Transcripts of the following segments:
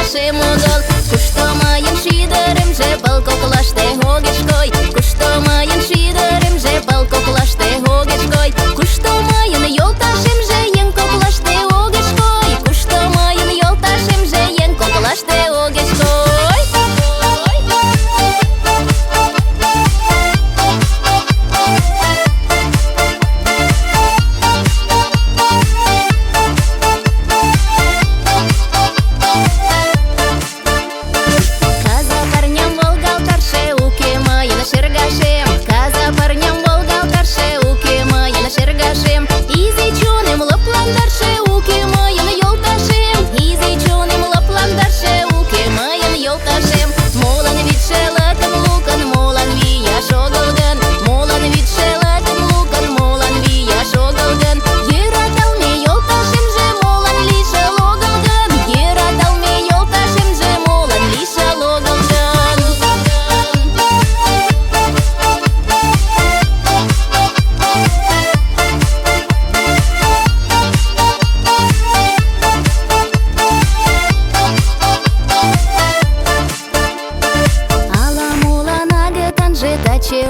йолташем огыл. Кушто мыйын шӱдыремже пыл коклаште огеш кой. Кушто мыйын шӱдыремже пыл коклаште огеш кой. Кушто мыйын йолташемже еҥ коклаште огеш кой. Кушто мыйын йолташемже еҥ коклаште огеш кой.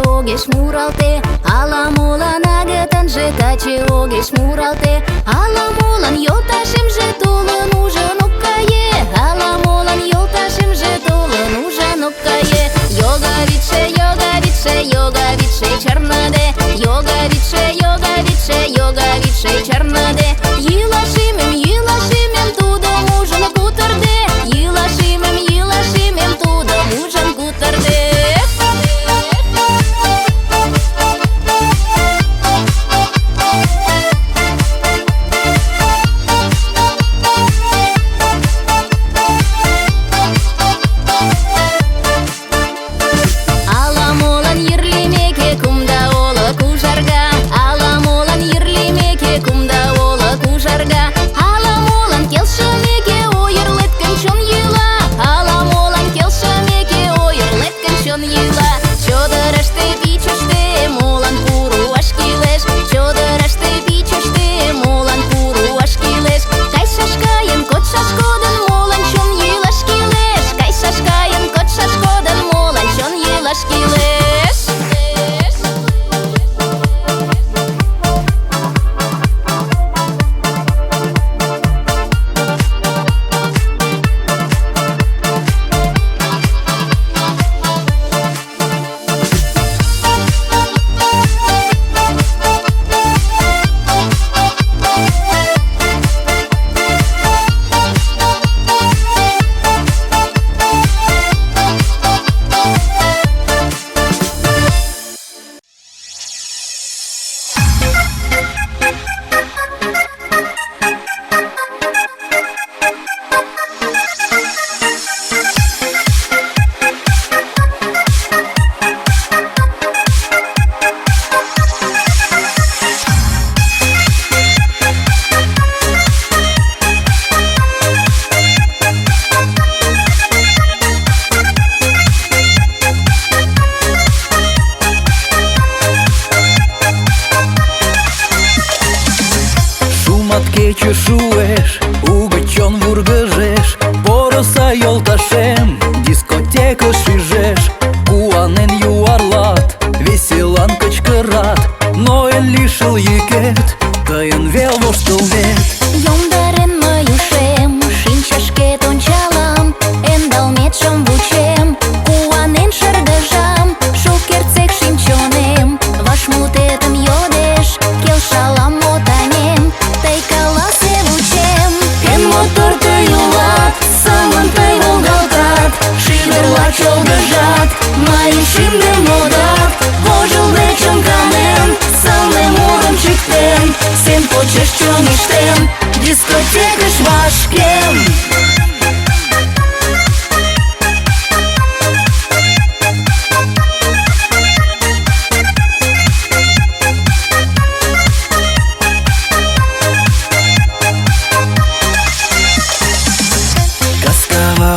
Огеш муралте, ала-молан агытанже таче огеш муралте. Ала-молан йолташемже толын ужын ок кае. Ала-молан йолташемже толын ужын ок кае. Йога вӱдшӧ, йога вӱдшӧ, йога вӱдшӧ чарныде. Йога вӱдшӧ, йога вӱдшӧ, йога вӱдшӧ чарныде. Йӱлашемем тудым ужын кутырде. Йӱлашемем тудым ужын кутырде. Чешуєш, у бичон вургыжеш, пороса йолташем, дискотека шижеш. Куанен юарлат, веселан кычкырат, но эн лишыл йӱкет, тыйын вел воштылмет. Йомдарен мый ушем, шинчашкет ончалам, ӧндалметшым вучем, куанен шыргыжам, шукертсек шӱм-чонем вашмутетым йодеш, келшалам мо таҥем, тый каласе вучем. Эн мотор тый улат, сылнын тый волгалтат, шӱдырла чолгыжат, мыйын шӱмбел модат. Вожылде чонканен, сылне мурым чиктен, сен почеш чоҥештем, дискотекыш вашкем.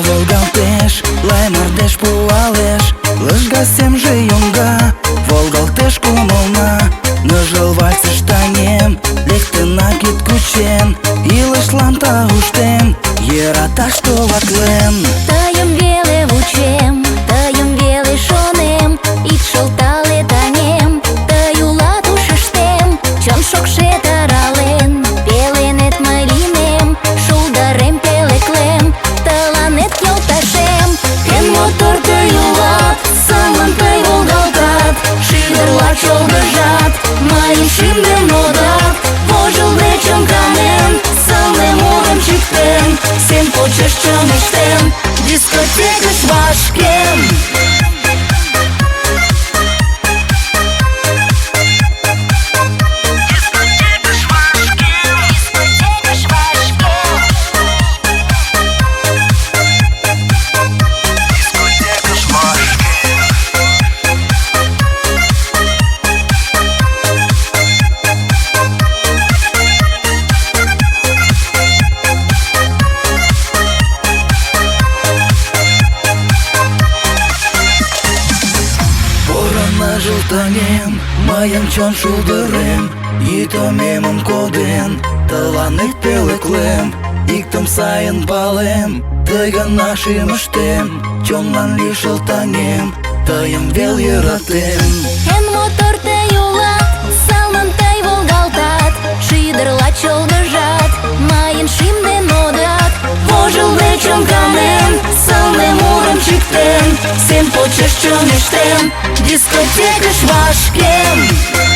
Волгалтеш, лай мардеж пуалеш, лыжга семже йоҥга, волгалтеш кумылна. Ныжыл вальсыш таҥем, лектына кид кучен, илышлан тауштем, Йырата штоватлен. Тыйым веле вучем, тыйым веле шонем, ик шылтале таҥем, тый улат ушыштем, чон шокшет арален, пеленет мый лийнем, шулдырем пӧлеклем, тыланет йолташем. Эн мотор тый улат, сылнын тый волгалтат, шӱдырла чолгыжат, мыйын шӱмбел модат, вожылде чонканен, сылне мурым чиктен, сен почеш чоҥештен, дискотекыш вашкем. Жылтаҥем, мыйын чон шулдырем, йӱд-омемым коден, тыланет пӧлеклем, иктым сайын палем, тый гына шӱмыштем, чонлан лишыл таҥем, тыйым вел йӧратем. Эн мотор тый улат, сылнын тый волгалтат, шӱдырла чолгыжат, мыйын шӱм ден модат, вожылде чонканен, сылне мурым чиктен, сен почеш чоҥештен, дискотекыш вашкем.